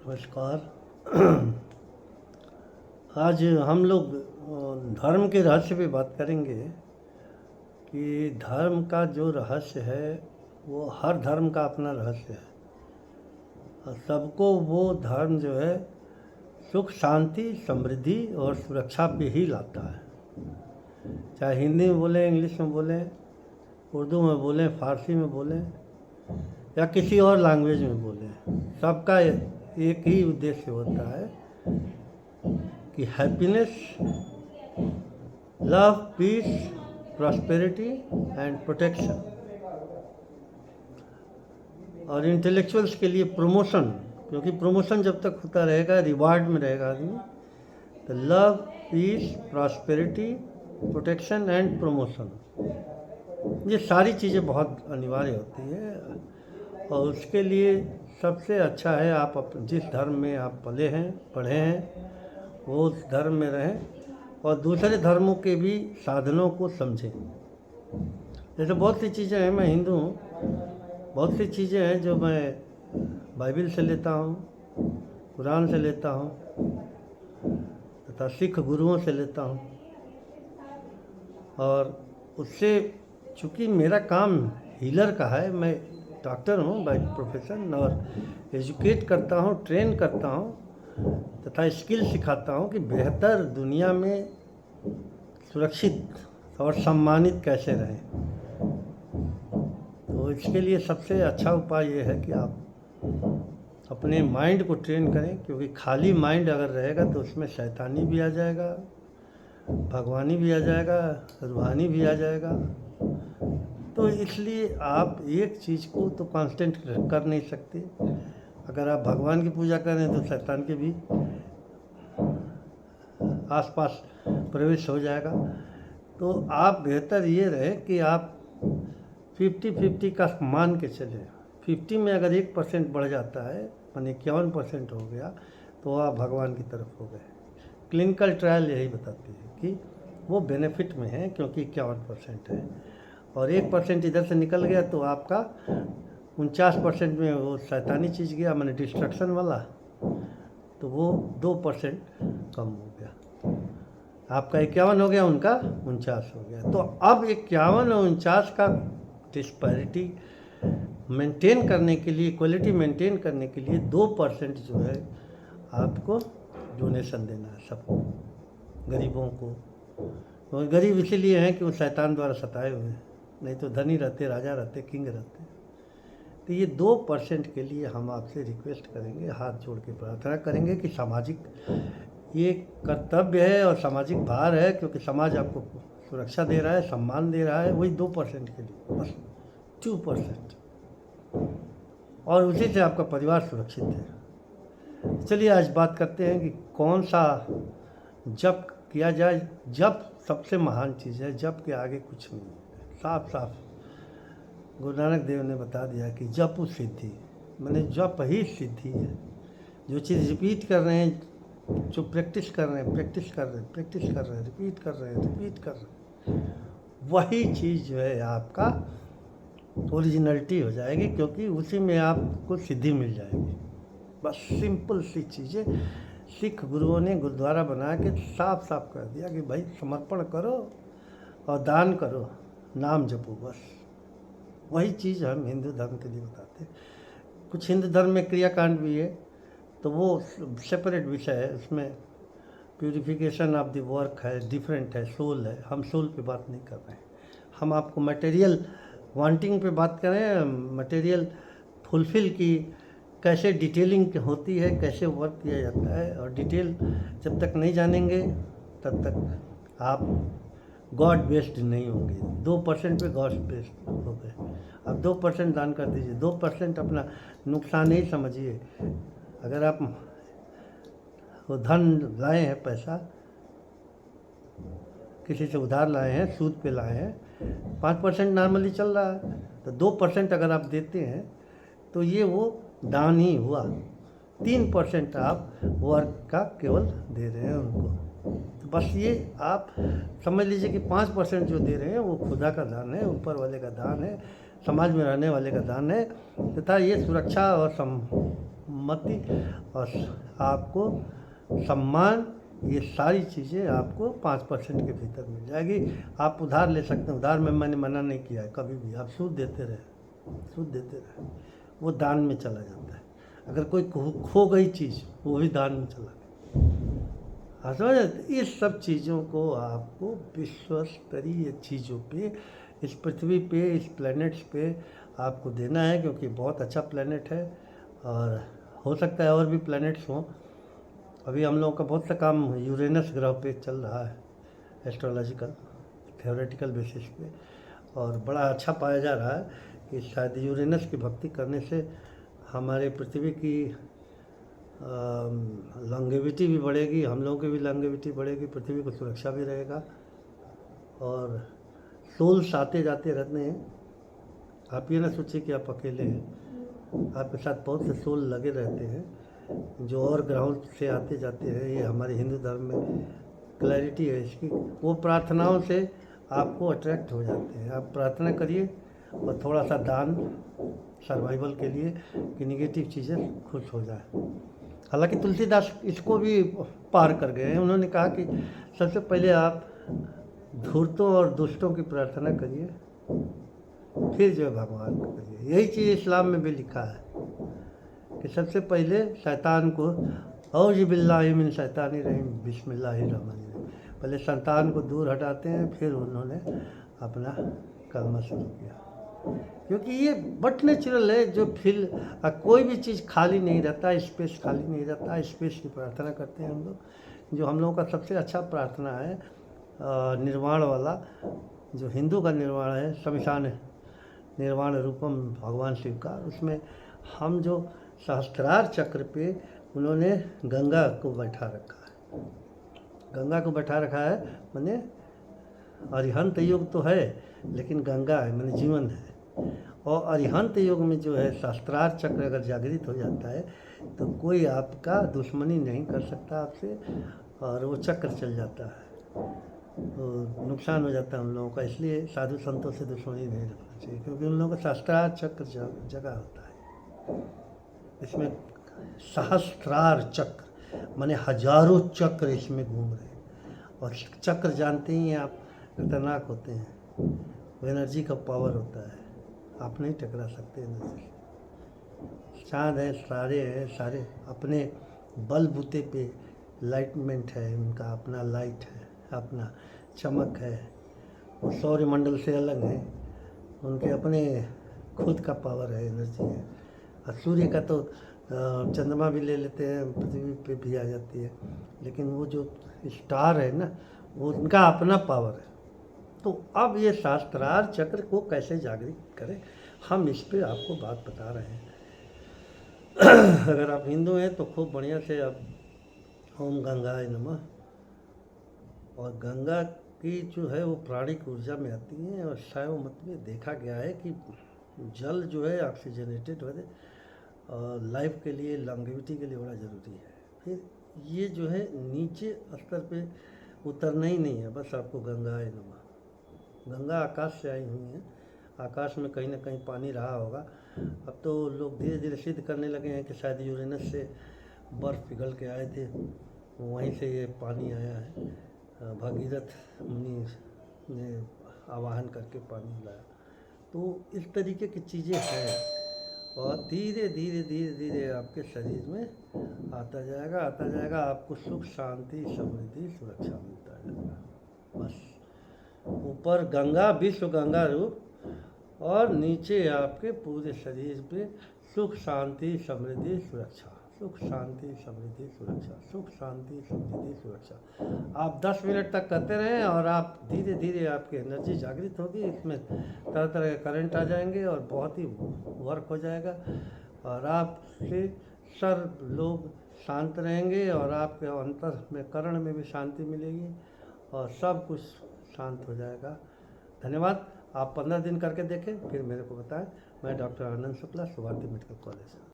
नमस्कार। आज हम लोग धर्म के रहस्य पे बात करेंगे कि धर्म का जो रहस्य है वो हर धर्म का अपना रहस्य है और सबको वो धर्म जो है सुख शांति समृद्धि और सुरक्षा पे ही लाता है। चाहे हिंदी में बोलें, इंग्लिश में बोलें, उर्दू में बोलें, फारसी में बोलें या किसी और लैंग्वेज में बोलें, सबका एक ही उद्देश्य होता है कि happiness, love, peace, prosperity and protection. और इंटेलेक्चुअल्स के लिए प्रमोशन, क्योंकि प्रमोशन जब तक होता रहेगा, रिवार्ड में रहेगा आदमी, तो love, peace, prosperity, protection and promotion, ये सारी चीज़ें बहुत अनिवार्य होती है। और उसके लिए सबसे अच्छा है आप जिस धर्म में आप पले हैं, पढ़े हैं, वो उस धर्म में रहें और दूसरे धर्मों के भी साधनों को समझें। जैसे बहुत सी चीज़ें हैं, मैं हिंदू हूँ, बहुत सी चीज़ें हैं जो मैं बाइबल से लेता हूँ, कुरान से लेता हूँ तथा सिख गुरुओं से लेता हूँ। और उससे चूँकि मेरा काम हीलर का है, मैं डॉक्टर हूँ बाय प्रोफेशन और एजुकेट करता हूँ, ट्रेन करता हूँ तथा स्किल सिखाता हूँ कि बेहतर दुनिया में सुरक्षित और सम्मानित कैसे रहें। तो इसके लिए सबसे अच्छा उपाय ये है कि आप अपने माइंड को ट्रेन करें, क्योंकि खाली माइंड अगर रहेगा तो उसमें शैतानी भी आ जाएगा, भगवानी भी आ जाएगा, रूहानी भी आ जाएगा। तो इसलिए आप एक चीज़ को तो कांस्टेंट कर नहीं सकते। अगर आप भगवान की पूजा करें तो शैतान के भी आसपास प्रवेश हो जाएगा। तो आप बेहतर ये रहे कि आप 50-50 का मान के चलें। 50 में अगर 1% बढ़ जाता है, माने 51% हो गया, तो आप भगवान की तरफ हो गए। क्लिनिकल ट्रायल यही बताती है कि वो बेनिफिट में है, क्योंकि 51% है और 1% इधर से निकल गया तो आपका 49% में वो शैतानी चीज़ गया, मैंने डिस्ट्रक्शन वाला, तो वो 2% कम हो गया। आपका 51 हो गया, उनका 49 हो गया। तो अब 51 और 49 का डिस्पैरिटी मेंटेन करने के लिए, इक्वलिटी मेंटेन करने के लिए 2% जो है आपको डोनेशन देना है सबको, गरीबों को। और गरीब इसीलिए हैं कि वो शैतान द्वारा सताए हुए हैं, नहीं तो धनी रहते, राजा रहते, किंग रहते। तो ये 2% के लिए हम आपसे रिक्वेस्ट करेंगे, हाथ जोड़ के प्रार्थना करेंगे कि सामाजिक ये कर्तव्य है और सामाजिक भार है, क्योंकि समाज आपको सुरक्षा दे रहा है, सम्मान दे रहा है, वही 2% के लिए, बस 2%, और उसी से आपका परिवार सुरक्षित है। चलिए आज बात करते हैं कि कौन सा जप किया जाए। जप सबसे महान चीज़ है, जप के आगे कुछ नहीं है। साफ साफ गुरु नानक देव ने बता दिया कि जप सिद्धि, मैंने जप ही सिद्धि है। जो चीज़ रिपीट कर रहे हैं, जो प्रैक्टिस कर रहे हैं, रिपीट कर रहे हैं, वही चीज़ जो है आपका ओरिजिनलिटी हो जाएगी, क्योंकि उसी में आपको सिद्धि मिल जाएगी। बस सिंपल सी चीज़ें सिख गुरुओं ने गुरुद्वारा बना के साफ साफ कर दिया कि भाई समर्पण करो और दान करो, नाम जपो, बस वही चीज़ हम हिंदू धर्म के लिए बताते हैं। कुछ हिंदू धर्म में क्रियाकांड भी है, तो वो सेपरेट विषय है, उसमें प्यूरिफिकेशन ऑफ द वर्क है, डिफरेंट है, सोल है। हम सोल पे बात नहीं कर रहे हैं, हम आपको मटेरियल वांटिंग पे बात करें, मटेरियल फुलफिल की कैसे डिटेलिंग होती है, कैसे वर्क किया जाता है। और डिटेल जब तक नहीं जानेंगे तब तक आप गॉड बेस्ड नहीं होंगे। 2% पे गॉड बेस्ड हो गए। अब 2% दान कर दीजिए, 2% अपना नुकसान ही समझिए। अगर आप वो धन लाए हैं, पैसा किसी से उधार लाए हैं, सूद पे लाए हैं, 5% नॉर्मली चल रहा है, तो 2% अगर आप देते हैं तो ये वो दान ही हुआ। 3% आप वर्क का केवल दे रहे हैं उनको। तो बस ये आप समझ लीजिए कि 5% जो दे रहे हैं वो खुदा का दान है, ऊपर वाले का दान है, समाज में रहने वाले का दान है, तथा ये सुरक्षा और मति और आपको सम्मान, ये सारी चीज़ें आपको 5% के भीतर मिल जाएगी। आप उधार ले सकते हैं, उधार में मैंने मना नहीं किया है कभी भी। आप सूद देते रहे, सूद देते रहे, वो दान में चला जाता है। अगर कोई खो गई चीज़, वो भी दान में चला गया। हाँ समझ, इस सब चीज़ों को आपको विश्व स्तरीय चीज़ों पे, इस पृथ्वी पे, इस प्लैनेट्स पे आपको देना है, क्योंकि बहुत अच्छा प्लैनेट है और हो सकता है और भी प्लैनेट्स हों। अभी हम लोगों का बहुत सा काम यूरेनस ग्रह पे चल रहा है, एस्ट्रोलॉजिकल थ्योरेटिकल बेसिस पे, और बड़ा अच्छा पाया जा रहा है कि शायद यूरेनस की भक्ति करने से हमारे पृथ्वी की लॉन्गेविटी भी बढ़ेगी, हम लोगों की भी लॉन्गेविटी बढ़ेगी, पृथ्वी को सुरक्षा भी रहेगा। और सोल्स आते जाते रहते हैं। आप ये ना सोचिए कि आप अकेले हैं, आपके साथ बहुत से सोल लगे रहते हैं जो और ग्रहों से आते जाते हैं। ये हमारे हिंदू धर्म में क्लैरिटी है इसकी। वो प्रार्थनाओं से आपको अट्रैक्ट हो जाते हैं। आप प्रार्थना करिए और थोड़ा सा दान सर्वाइवल के लिए कि निगेटिव चीज़ें खुश हो जाए। हालांकि तुलसीदास इसको भी पार कर गए हैं। उन्होंने कहा कि सबसे पहले आप धूर्तों और दुष्टों की प्रार्थना करिए, फिर जो है भगवान को करिए। यही चीज़ इस्लाम में भी लिखा है कि सबसे पहले शैतान को औज़ु बिल्लाहि मिन शैतानिर रजीम बिस्मिल्लाहिर रहमानिर रहीम, पहले शैतान को दूर हटाते हैं, फिर उन्होंने अपना कलमा शुरू किया। क्योंकि ये बट नेचुरल है। जो कोई भी चीज़ खाली नहीं रहता, स्पेस खाली नहीं रहता। स्पेस की प्रार्थना करते हैं हम लोग। जो हम लोगों का सबसे अच्छा प्रार्थना है निर्वाण वाला, जो हिंदू का निर्वाण है, शमशान निर्वाण रूपम भगवान शिव का, उसमें हम जो सहस्त्रार चक्र पे उन्होंने गंगा को बैठा रखा है। गंगा को बैठा रखा है माने अरिहंत युग तो है, लेकिन गंगा है माने जीवन है। और अरिहंत युग में जो है सहस्त्रार चक्र अगर जागृत हो जाता है तो कोई आपका दुश्मनी नहीं कर सकता आपसे, और वो चक्र चल जाता है तो नुकसान हो जाता है उन लोगों का। इसलिए साधु संतों से दुश्मनी नहीं रखना चाहिए, क्योंकि उन लोगों का सहस्त्रार चक्र जगह होता है। इसमें सहस्त्रार चक्र माने हजारों चक्र इसमें घूम रहे हैं। और चक्र जानते ही आप खतरनाक होते हैं, वो एनर्जी का पावर होता है, आप नहीं टकरा सकते एनर्जी। चाँद है, तारे हैं, सारे अपने बल बूते पे लाइटमेंट है, उनका अपना लाइट है, अपना चमक है। वो सौरमंडल से अलग है, उनके अपने खुद का पावर है, एनर्जी है। और सूर्य का तो चंद्रमा भी ले लेते हैं, पृथ्वी पे भी आ जाती है, लेकिन वो जो स्टार है ना, वो उनका अपना पावर है। तो अब ये सहस्त्रार चक्र को कैसे जागृत करें, हम इस पे आपको बात बता रहे हैं। अगर आप हिंदू हैं तो खूब बढ़िया से आप ओम गंगाय नमः, और गंगा की जो है वो प्राणिक ऊर्जा में आती है। और शैव मत में देखा गया है कि जल जो है ऑक्सीजनेटेड हो और लाइफ के लिए, लॉन्गेविटी के लिए बड़ा ज़रूरी है। फिर ये जो है नीचे स्तर पे उतरना ही नहीं है, बस आपको गंगाय नमः। गंगा आकाश से आई हुई है, आकाश में कहीं ना कहीं पानी रहा होगा। अब तो लोग धीरे धीरे सिद्ध करने लगे हैं कि शायद यूरेनस से बर्फ़ पिघल के आए थे, वहीं से ये पानी आया है। भगीरथ मुनि ने आवाहन करके पानी लाया। तो इस तरीके की चीज़ें हैं, और धीरे धीरे धीरे धीरे आपके शरीर में आता जाएगा। आपको सुख, शांति, समृद्धि, सुरक्षा मिलता जाएगा। बस ऊपर गंगा, विश्व गंगा रूप, और नीचे आपके पूरे शरीर पे सुख, शांति, समृद्धि, सुरक्षा। सुख, शांति, समृद्धि, सुरक्षा, सुख, शांति, समृद्धि, सुरक्षा। आप 10 मिनट तक करते रहें और आप धीरे धीरे आपकी एनर्जी जागृत होगी। इसमें तरह तरह के करंट आ जाएंगे और बहुत ही वर्क हो जाएगा, और आपसे सर्व लोग शांत रहेंगे, और आपके अंतर में, कर्ण में भी शांति मिलेगी, और सब कुछ शांत हो जाएगा। धन्यवाद। आप 15 दिन करके देखें, फिर मेरे को बताएं। मैं doctor Anand Shukla, शुभारती medical college.